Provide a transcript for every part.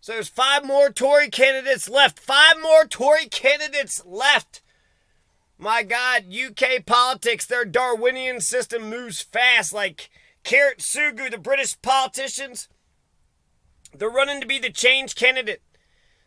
So there's 5 more Tory candidates left. 5 more Tory candidates left. My God, UK politics, their Darwinian system moves fast like Carrot Sugu, the British politicians. They're running to be the change candidate.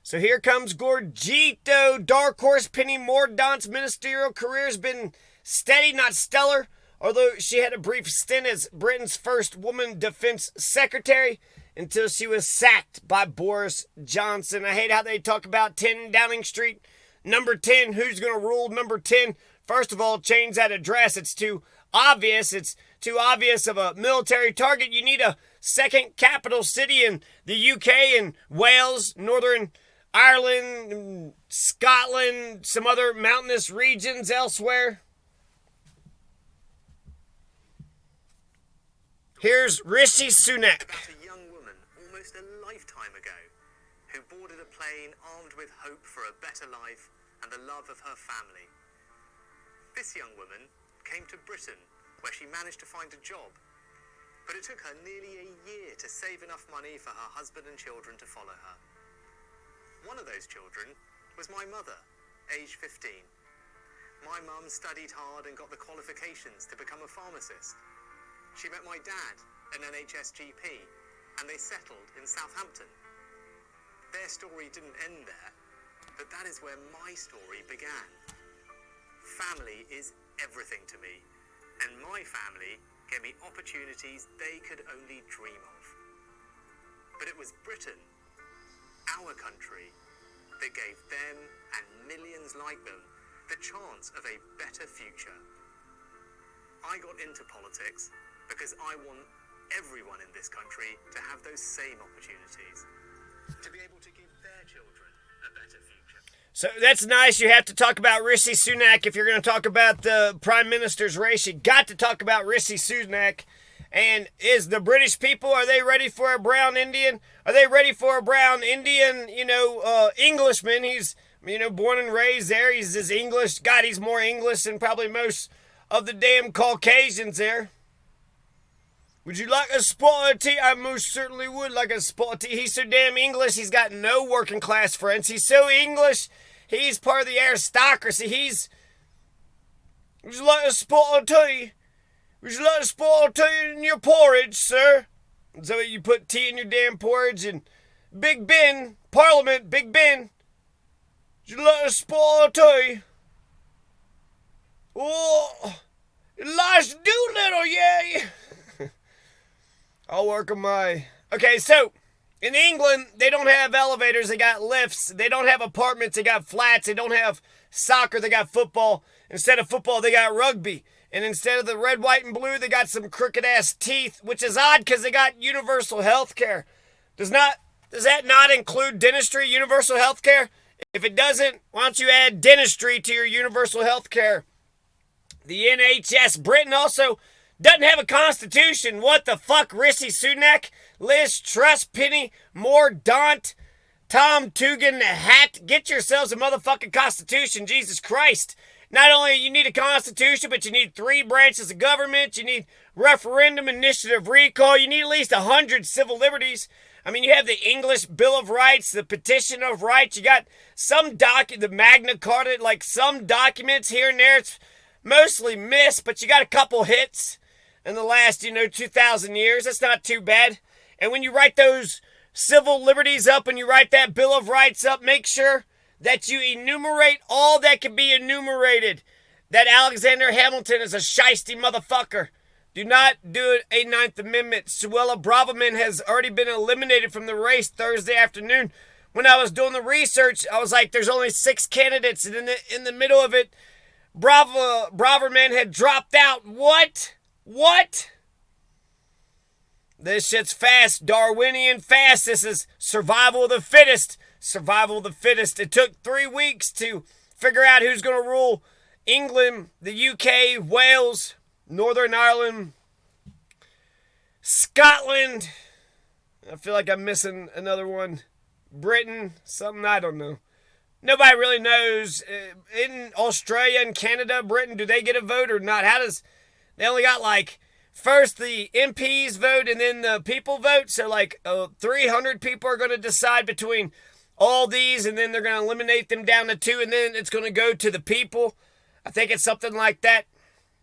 So here comes Gurjito, dark horse Penny Mordaunt's ministerial career has been steady, not stellar, although she had a brief stint as Britain's first woman defense secretary until she was sacked by Boris Johnson. I hate how they talk about 10 Downing Street. Number 10, who's going to rule number 10? First of all, change that address. It's too obvious. It's too obvious of a military target. You need a second capital city in the UK and Wales, Northern Ireland, Scotland, some other mountainous regions elsewhere. Here's Rishi Sunak. About a young woman almost a lifetime ago who boarded a plane armed with hope for a better life and the love of her family. This young woman came to Britain where she managed to find a job, but it took her nearly a year to save enough money for her husband and children to follow her. One of those children was my mother, aged 15. My mum studied hard and got the qualifications to become a pharmacist. She met my dad, an NHS GP, and they settled in Southampton. Their story didn't end there, but that is where my story began. Family is everything to me, and my family gave me opportunities they could only dream of. But it was Britain, our country, that gave them and millions like them the chance of a better future. I got into politics because I want everyone in this country to have those same opportunities, to be able to give their children a better future. So that's nice. You have to talk about Rishi Sunak if you're going to talk about the Prime Minister's race. You got to talk about Rishi Sunak. And is the British people, are they ready for a brown Indian? Are they ready for a brown Indian, Englishman? He's, born and raised there. He's as English. God, he's more English than probably most of the damn Caucasians there. Would you like a spot of tea? I most certainly would like a spot of tea. He's so damn English, he's got no working class friends. He's so English, he's part of the aristocracy. Would you like a spot of tea? Would you like a spot of tea in your porridge, sir? So you put tea in your damn porridge and Big Ben, Parliament, Big Ben. Would you like a spot of tea? Oh, Elijah Doolittle, yeah. I'll work on my... Okay, so, in England, they don't have elevators, they got lifts. They don't have apartments, they got flats. They don't have soccer, they got football. Instead of football, they got rugby. And instead of the red, white, and blue, they got some crooked-ass teeth, which is odd because they got universal health care. Does that not include dentistry, universal health care? If it doesn't, why don't you add dentistry to your universal health care? The NHS. Britain also doesn't have a constitution. What the fuck? Rishi Sunak, Liz Truss, Penny Mordaunt, Tom Tugan, Hat. Get yourselves a motherfucking constitution. Jesus Christ. Not only you need a constitution, but you need 3 branches of government. You need referendum, initiative, recall. You need at least 100 civil liberties. I mean, you have the English Bill of Rights, the Petition of Rights. You got some the Magna Carta, like some documents here and there. It's mostly missed, but you got a couple hits in the last, 2,000 years. That's not too bad. And when you write those civil liberties up and you write that Bill of Rights up, make sure that you enumerate all that can be enumerated. That Alexander Hamilton is a shiesty motherfucker. Do not do a 9th Amendment. Suella Braverman has already been eliminated from the race Thursday afternoon. When I was doing the research, I was like, there's only 6 candidates. And in the middle of it, Braverman had dropped out. What? This shit's fast. Darwinian fast. This is survival of the fittest. Survival of the fittest. It took 3 weeks to figure out who's going to rule England, the UK, Wales, Northern Ireland, Scotland. I feel like I'm missing another one. Britain, something, I don't know. Nobody really knows. In Australia and Canada, Britain, do they get a vote or not? They only got like first the MPs vote and then the people vote. So like 300 people are going to decide between all these, and then they're going to eliminate them down to 2, and then it's going to go to the people. I think it's something like that.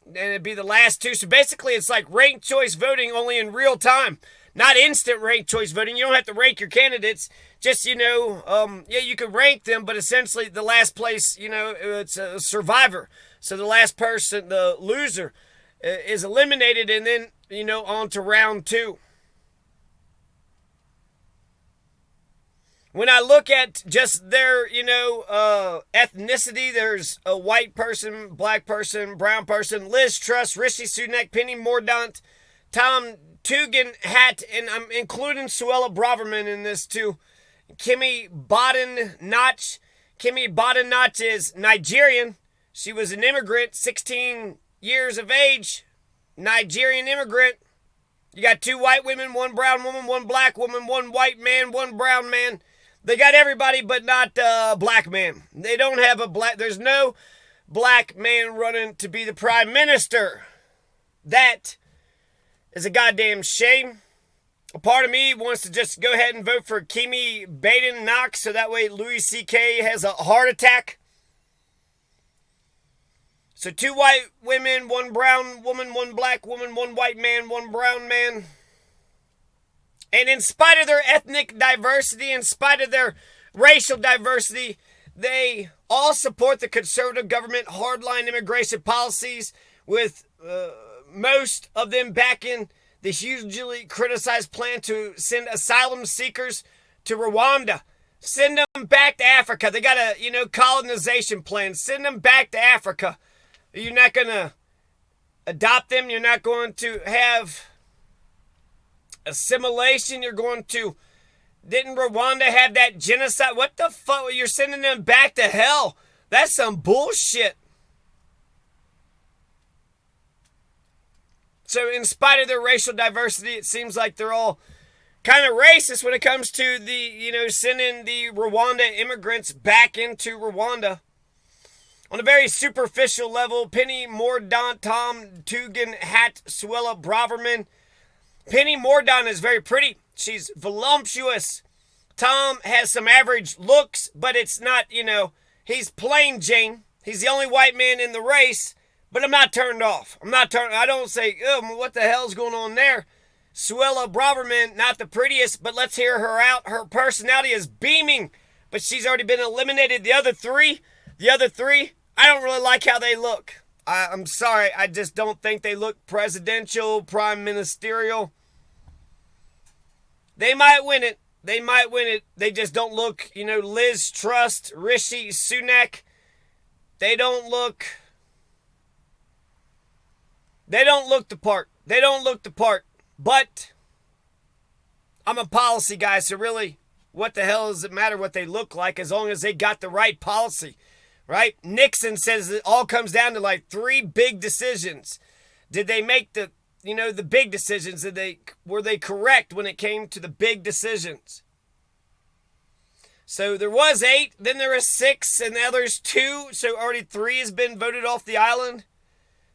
And it'd be the last 2. So basically it's like ranked choice voting, only in real time. Not instant ranked choice voting. You don't have to rank your candidates. Just, you can rank them, but essentially the last place, it's a survivor. So the last person, the loser, is eliminated, and then, on to round 2. When I look at just their, ethnicity, there's a white person, black person, brown person, Liz Truss, Rishi Sunak, Penny Mordaunt, Tom Tugendhat, and I'm including Suella Braverman in this too. Kimmy Bodden-Notch. Kimmy Bodden-Notch is Nigerian. She was an immigrant, 16 years of age, Nigerian immigrant. You got 2 white women, 1 brown woman, 1 black woman, 1 white man, 1 brown man. They got everybody but not black man. They don't have there's no black man running to be the prime minister. That is a goddamn shame. A part of me wants to just go ahead and vote for Kimmy Badenoch so that way Louis C.K. has a heart attack. So 2 white women, 1 brown woman, 1 black woman, 1 white man, 1 brown man. And in spite of their ethnic diversity, in spite of their racial diversity, they all support the conservative government hardline immigration policies, with most of them backing the hugely criticized plan to send asylum seekers to Rwanda. Send them back to Africa. They got a, colonization plan. Send them back to Africa. You're not going to adopt them. You're not going to have assimilation. You're going to... Didn't Rwanda have that genocide? What the fuck? You're sending them back to hell. That's some bullshit. So in spite of their racial diversity, it seems like they're all kind of racist when it comes to the, sending the Rwanda immigrants back into Rwanda. On a very superficial level, Penny Mordaunt, Tom Tugendhat, Suella Braverman. Penny Mordaunt is very pretty. She's voluptuous. Tom has some average looks, but it's not, he's plain Jane. He's the only white man in the race, but I'm not turned off. I don't say, oh, what the hell's going on there? Suella Braverman, not the prettiest, but let's hear her out. Her personality is beaming, but she's already been eliminated. The other three, I don't really like how they look. I'm sorry, I just don't think they look presidential, prime ministerial. They might win it. They just don't look, Liz Truss, Rishi Sunak. They don't look the part. But I'm a policy guy, so really, what the hell does it matter what they look like as long as they got the right policy, right? Nixon says it all comes down to like 3 big decisions. Did they make the big decisions? Were they correct when it came to the big decisions? So there was 8, then there was 6, and the other's 2, so already 3 has been voted off the island.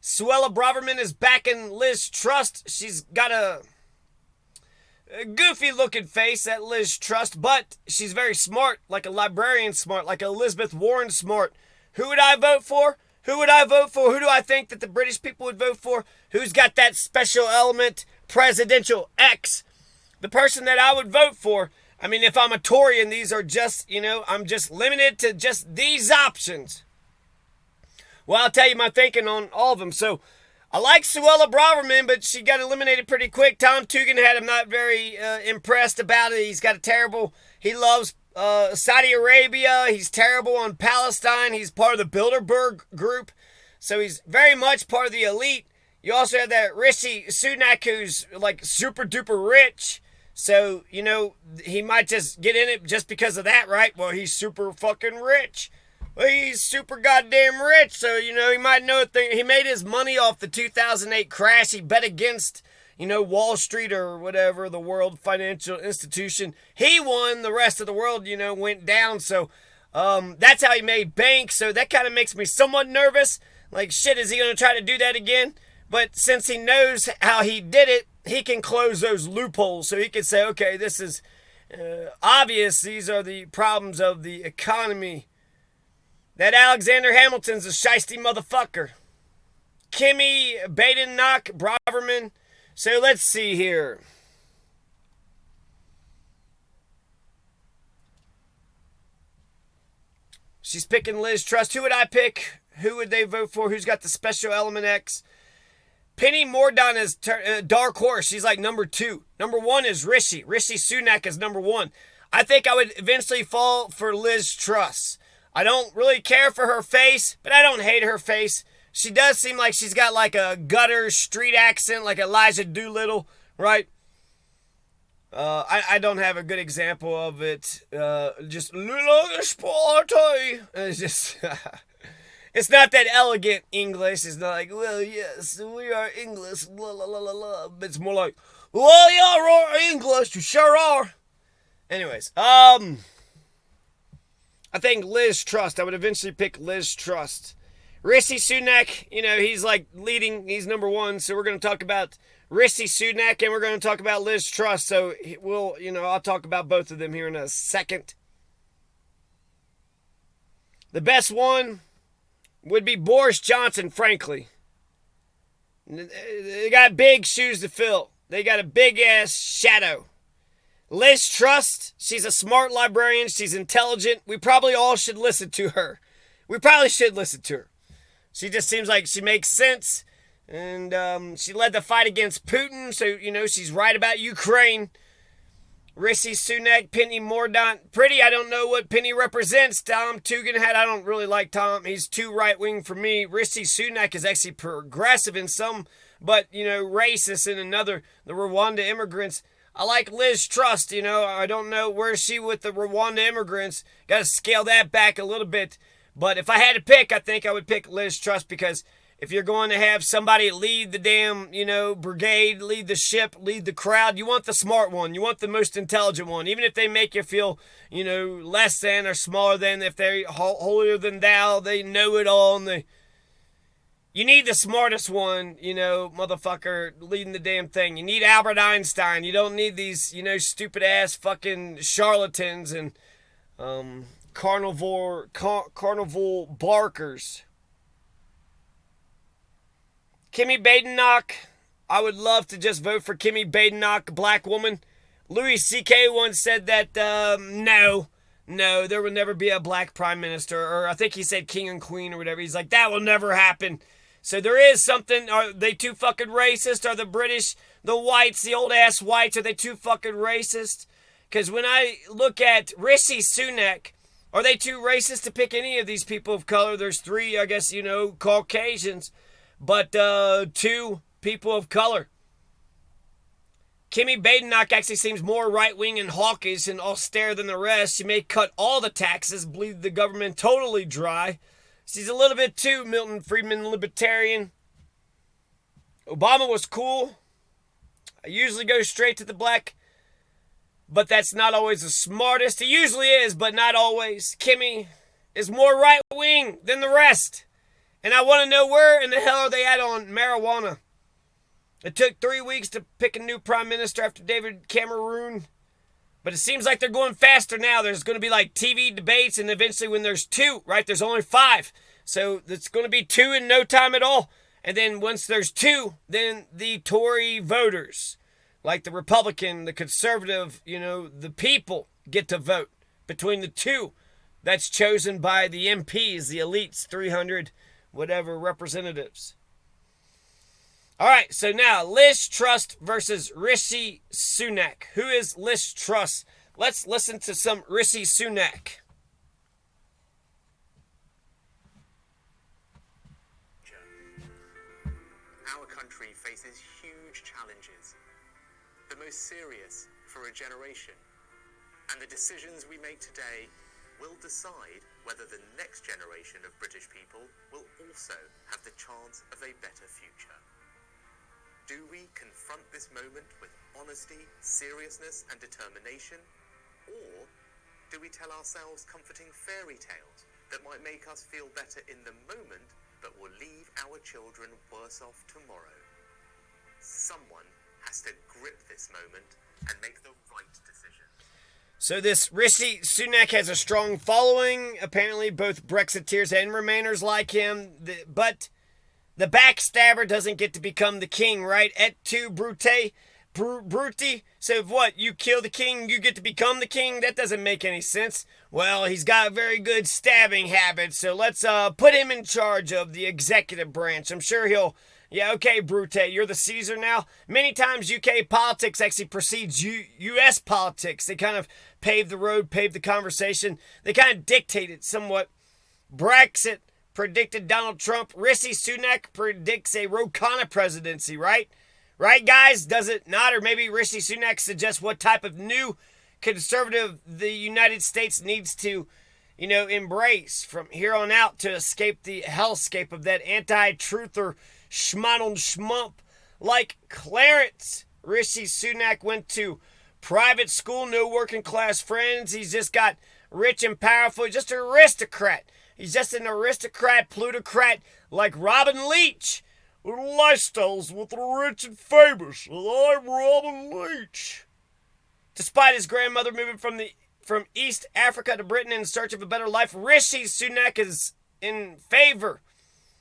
Suella Braverman is backing Liz Truss. She's got a goofy looking face, that Liz Truss, but she's very smart, like a librarian smart, like Elizabeth Warren smart. Who would I vote for? Who do I think that the British people would vote for? Who's got that special element, presidential X? The person that I would vote for, I mean, if I'm a Tory and these are just, I'm just limited to just these options. Well, I'll tell you my thinking on all of them. So, I like Suella Braverman, but she got eliminated pretty quick. Tom Tugendhat, I'm not very impressed about it. He loves Saudi Arabia. He's terrible on Palestine. He's part of the Bilderberg group. So he's very much part of the elite. You also have that Rishi Sunak, who's like super duper rich. So, he might just get in it just because of that, right? Well, he's super fucking rich. Well, he's super goddamn rich, so, he might know a thing. He made his money off the 2008 crash. He bet against, Wall Street or whatever, the World Financial Institution. He won. The rest of the world, went down. So, that's how he made bank. So that kind of makes me somewhat nervous. Like, shit, is he going to try to do that again? But since he knows how he did it, he can close those loopholes. So he can say, okay, this is obvious. These are the problems of the economy. That Alexander Hamilton's a shiesty motherfucker. Kimmy Badenoch Braverman. So let's see here. She's picking Liz Truss. Who would I pick? Who would they vote for? Who's got the special element X? Penny Mordaunt is dark horse. She's like number 2. Number 1 is Rishi. Rishi Sunak is number 1. I think I would eventually fall for Liz Truss. I don't really care for her face, but I don't hate her face. She does seem like she's got like a gutter street accent, like Elijah Doolittle, right? I don't have a good example of it. Just party. It's just it's not that elegant English. It's not like, well, yes, we are English, la la la la la. It's more like, well, you are English, you sure are. Anyways, I think Liz Truss. I would eventually pick Liz Truss. Rishi Sunak, he's like leading. He's number 1. So we're going to talk about Rishi Sunak and we're going to talk about Liz Truss. So I'll talk about both of them here in a second. The best one would be Boris Johnson, frankly. They got big shoes to fill. They got a big-ass shadow. Liz Truss, she's a smart librarian. She's intelligent. We probably all should listen to her. We probably should listen to her. She just seems like she makes sense. And she led the fight against Putin. So, she's right about Ukraine. Rishi Sunak, Penny Mordaunt. Pretty, I don't know what Penny represents. Tom Tugendhat, I don't really like Tom. He's too right-wing for me. Rishi Sunak is actually progressive in some, but, racist in another. The Rwanda immigrants. I like Liz Truss, I don't know where she with the Rwanda immigrants. Got to scale that back a little bit. But if I had to pick, I think I would pick Liz Truss because if you're going to have somebody lead the damn, brigade, lead the ship, lead the crowd, you want the smart one. You want the most intelligent one. Even if they make you feel, less than or smaller than, if they're holier than thou, they know it all. And you need the smartest one, motherfucker, leading the damn thing. You need Albert Einstein. You don't need these, stupid-ass fucking charlatans and carnival barkers. Kimmy Badenoch, I would love to just vote for Kimmy Badenoch, black woman. Louis C.K. once said that, no, there will never be a black prime minister. Or I think he said king and queen or whatever. He's like, that will never happen. So there is something. Are they too fucking racist? Are the British, the whites, the old-ass whites, are they too fucking racist? Because when I look at Rishi Sunak, are they too racist to pick any of these people of color? There's 3, I guess, Caucasians. But 2 people of color. Kimmy Badenoch actually seems more right-wing and hawkish and austere than the rest. She may cut all the taxes, bleed the government totally dry. She's a little bit too Milton Friedman libertarian. Obama was cool. I usually go straight to the black, but that's not always the smartest. He usually is, but not always. Kimmy is more right-wing than the rest. And I want to know where in the hell are they at on marijuana. It took 3 weeks to pick a new prime minister after David Cameron. But it seems like they're going faster now. There's going to be like TV debates, and eventually when there's 2, right, there's only 5. So it's going to be 2 in no time at all. And then once there's 2, then the Tory voters, like the Republican, the conservative, the people get to vote between the 2. That's chosen by the MPs, the elites, 300 whatever representatives. All right, so now Liz Truss versus Rishi Sunak. Who is Liz Truss? Let's listen to some Rishi Sunak. Our country faces huge challenges, the most serious for a generation. And the decisions we make today will decide whether the next generation of British people will also have the chance of a better future. Do we confront this moment with honesty, seriousness, and determination? Or do we tell ourselves comforting fairy tales that might make us feel better in the moment, but will leave our children worse off tomorrow? Someone has to grip this moment and make the right decision. So this Rishi Sunak has a strong following. Apparently both Brexiteers and Remainers like him. But the backstabber doesn't get to become the king, right? Et tu, Brute? Bruti? So what, you kill the king, you get to become the king? That doesn't make any sense. Well, he's got very good stabbing habits, so let's put him in charge of the executive branch. I'm sure he'll... Yeah, okay, Brute, you're the Caesar now. Many times UK politics actually precedes US politics. They kind of pave the road, pave the conversation. They kind of dictate it somewhat. Brexit predicted Donald Trump. Rishi Sunak predicts a Ro Khanna presidency, right? Right, guys? Does it not? Or maybe Rishi Sunak suggests what type of new conservative the United States needs to, embrace from here on out to escape the hellscape of that anti-truther schmannel schmump like Clarence. Rishi Sunak went to private school, no working class friends. He's just got rich and powerful. He's just an aristocrat. He's just an aristocrat, plutocrat like Robin Leach. Lifestyles with the rich and famous. I'm Robin Leach. Despite his grandmother moving from East Africa to Britain in search of a better life, Rishi Sunak is in favor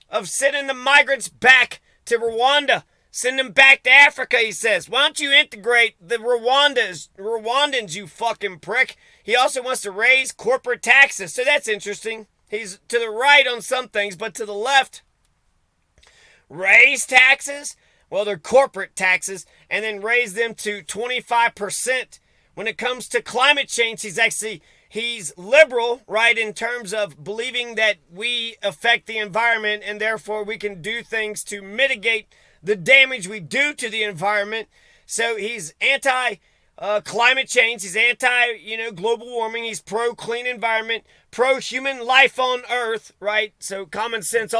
of sending the migrants back to Rwanda. Send them back to Africa, he says. Why don't you integrate the Rwandans, you fucking prick? He also wants to raise corporate taxes, so that's interesting. He's to the right on some things, but to the left, raise taxes? Well, they're corporate taxes, and then raise them to 25%. When it comes to climate change, he's liberal, right, in terms of believing that we affect the environment and therefore we can do things to mitigate the damage we do to the environment. So he's anti-climate change. He's anti-global warming. He's pro-clean environment, pro-human life on Earth, right? So common sense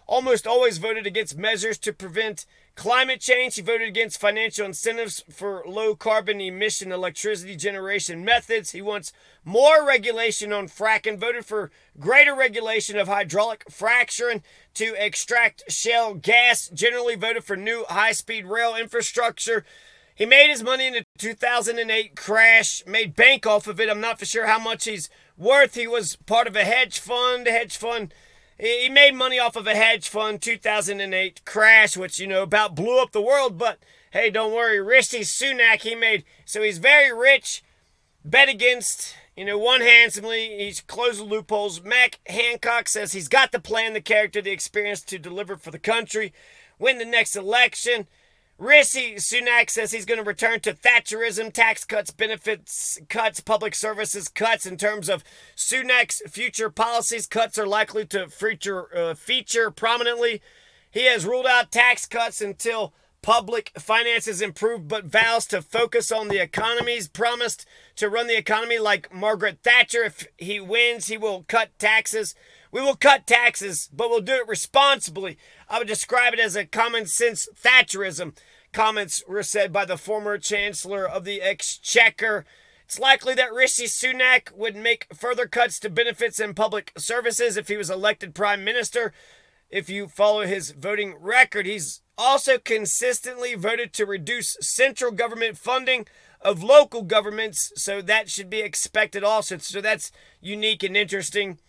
almost always voted against measures to prevent climate change. He voted against financial incentives for low carbon emission electricity generation methods. He wants more regulation on fracking, voted for greater regulation of hydraulic fracturing to extract shale gas, generally voted for new high-speed rail infrastructure. He made his money in the 2008 crash, made bank off of it. I'm not for sure how much he's worth. He was part of a hedge fund. He made money off of a hedge fund 2008 crash, which, about blew up the world. But, hey, don't worry. Rishi Sunak, so he's very rich, bet against, won handsomely. He's closed the loopholes. Mac Hancock says he's got the plan, the character, the experience to deliver for the country, win the next election. Rishi Sunak says he's going to return to Thatcherism, tax cuts, benefits cuts, public services cuts. In terms of Sunak's future policies, cuts are likely to feature prominently. He has ruled out tax cuts until public finances improve, but vows to focus on the economy. He's promised to run the economy like Margaret Thatcher. If he wins, he will cut taxes. We will cut taxes, but we'll do it responsibly. I would describe it as a common sense Thatcherism. Comments were said by the former Chancellor of the Exchequer. It's likely that Rishi Sunak would make further cuts to benefits and public services if he was elected Prime Minister. If you follow his voting record, he's also consistently voted to reduce central government funding of local governments, so that should be expected also. So that's unique and interesting.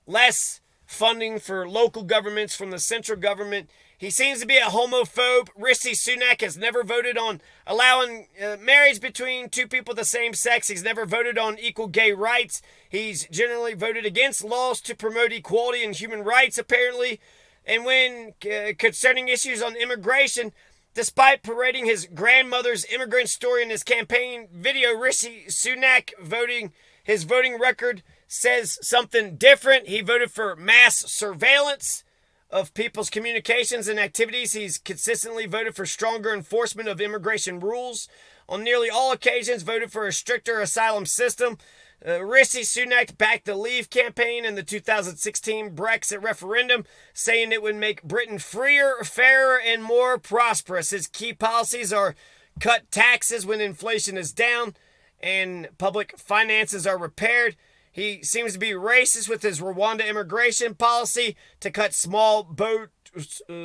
Less funding for local governments from the central government. He seems to be a homophobe. Rishi Sunak has never voted on allowing marriage between two people of the same sex. He's never voted on equal gay rights. He's generally voted against laws to promote equality and human rights, apparently. And when concerning issues on immigration, despite parading his grandmother's immigrant story in his campaign video, Rishi Sunak his voting record says something different. He voted for mass surveillance of people's communications and activities. He's consistently voted for stronger enforcement of immigration rules. On nearly all occasions, voted for a stricter asylum system. Rishi Sunak backed the Leave campaign in the 2016 Brexit referendum, saying it would make Britain freer, fairer, and more prosperous. His key policies are cut taxes when inflation is down and public finances are repaired. He seems to be racist with his Rwanda immigration policy to cut small boat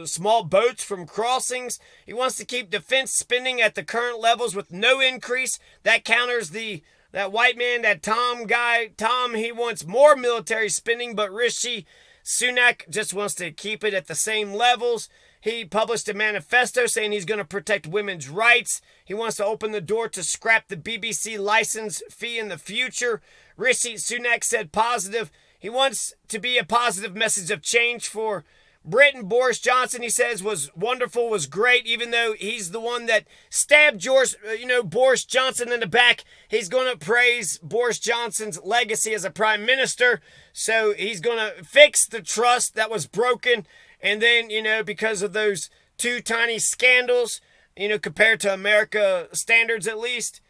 small boats from crossings. He wants to keep defense spending at the current levels with no increase. That counters that white man, that Tom guy. Tom, he wants more military spending, but Rishi Sunak just wants to keep it at the same levels. He published a manifesto saying he's going to protect women's rights. He wants to open the door to scrap the BBC license fee in the future. Rishi Sunak said positive. He wants to be a positive message of change for Britain. Boris Johnson, he says, was wonderful, was great, even though he's the one that stabbed Boris Johnson in the back. He's going to praise Boris Johnson's legacy as a prime minister. So he's going to fix the trust that was broken. And then, because of those two tiny scandals, compared to America standards at least.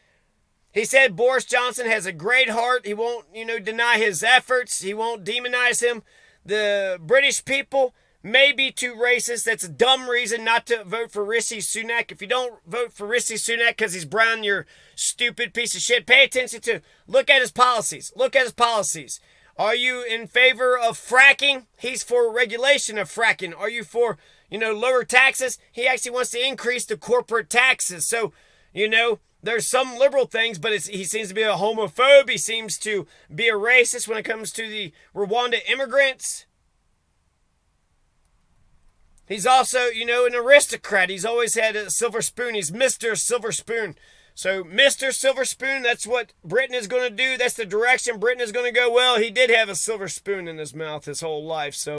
He said Boris Johnson has a great heart. He won't, deny his efforts. He won't demonize him. The British people may be too racist. That's a dumb reason not to vote for Rishi Sunak. If you don't vote for Rishi Sunak because he's brown, you're stupid piece of shit. Pay attention to, look at his policies. Are you in favor of fracking? He's for regulation of fracking. Are you for, lower taxes? He actually wants to increase the corporate taxes. So, there's some liberal things, but he seems to be a homophobe. He seems to be a racist when it comes to the Rwanda immigrants. He's also, an aristocrat. He's always had a silver spoon. He's Mr. Silver Spoon. So, Mr. Silver Spoon, that's what Britain is going to do. That's the direction Britain is going to go. Well, he did have a silver spoon in his mouth his whole life, so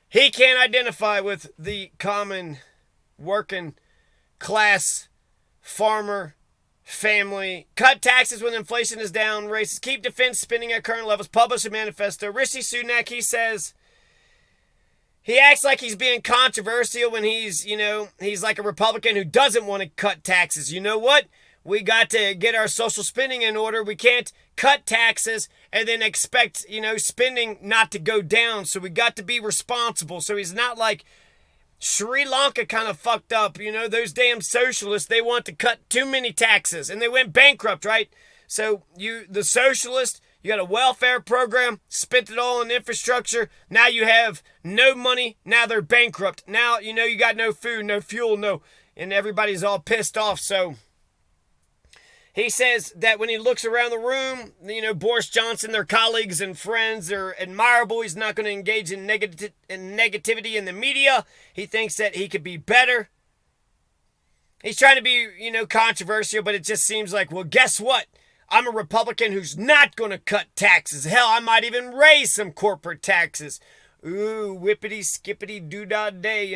he can't identify with the common working class farmer family. Cut taxes when inflation is down. Races. Keep defense spending at current levels. Publish a manifesto. Rishi Sunak, he says, he acts like he's being controversial when he's like a Republican who doesn't want to cut taxes. You know what? We got to get our social spending in order. We can't cut taxes and then expect, spending not to go down. So we got to be responsible. So he's not like Sri Lanka kind of fucked up. Those damn socialists, they want to cut too many taxes and they went bankrupt, right? So the socialists, you got a welfare program, spent it all on infrastructure. Now you have no money. Now they're bankrupt. Now, you got no food, no fuel, and everybody's all pissed off. So he says that when he looks around the room, Boris Johnson, their colleagues and friends are admirable. He's not going to engage in negativity in the media. He thinks that he could be better. He's trying to be, controversial, but it just seems like, well, guess what? I'm a Republican who's not going to cut taxes. Hell, I might even raise some corporate taxes. Ooh, whippity, skippity, doo-dah-day,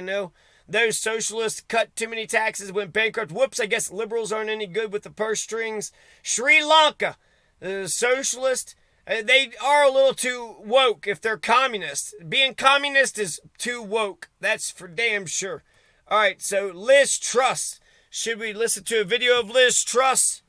Those socialists cut too many taxes, went bankrupt. Whoops, I guess liberals aren't any good with the purse strings. Sri Lanka, the socialists, they are a little too woke if they're communists. Being communist is too woke. That's for damn sure. All right, so Liz Truss. Should we listen to a video of Liz Truss?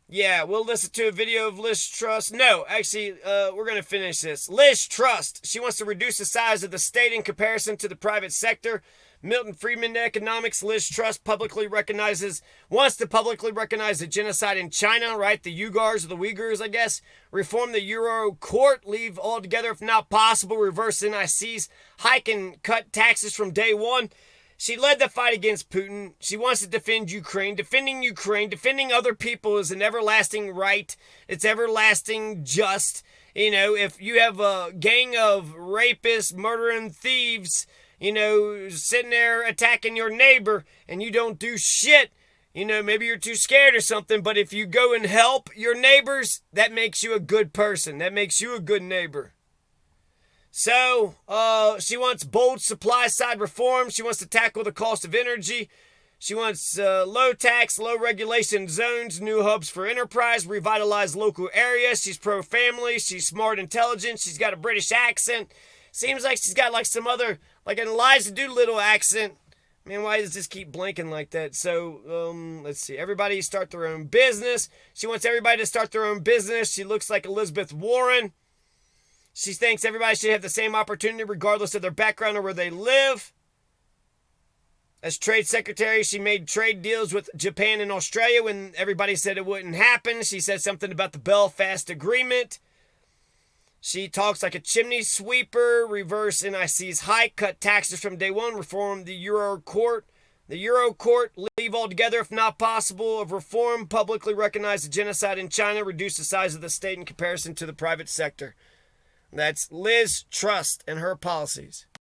Yeah, we'll listen to a video of Liz Truss. No, actually, we're going to finish this. Liz Truss, she wants to reduce the size of the state in comparison to the private sector. Milton Friedman economics. Liz Truss wants to publicly recognize the genocide in China, right? The Uyghurs or the Uyghurs, I guess. Reform the Euro court, leave altogether if not possible. Reverse NICs, hike and cut taxes from day one. She led the fight against Putin. She wants to defend Ukraine. Defending other people is an everlasting right. It's everlasting just. If you have a gang of rapists, murdering thieves, sitting there attacking your neighbor and you don't do shit, maybe you're too scared or something, but if you go and help your neighbors, that makes you a good person. That makes you a good neighbor. So, she wants bold supply-side reform. She wants to tackle the cost of energy. She wants low tax, low regulation zones, new hubs for enterprise, revitalize local areas. She's pro-family. She's smart, intelligent. She's got a British accent. Seems like she's got like some other, like an Eliza Doolittle accent. Man, why does this keep blinking like that? So, let's see. Everybody start their own business. She wants everybody to start their own business. She looks like Elizabeth Warren. She thinks everybody should have the same opportunity regardless of their background or where they live. As trade secretary, she made trade deals with Japan and Australia when everybody said it wouldn't happen. She said something about the Belfast Agreement. She talks like a chimney sweeper. Reverse NIC's hike. Cut taxes from day one. Reform the Euro Court. The Euro Court, leave altogether if not possible. Of reform, publicly recognize the genocide in China. Reduce the size of the state in comparison to the private sector. That's Liz Truss and her policies.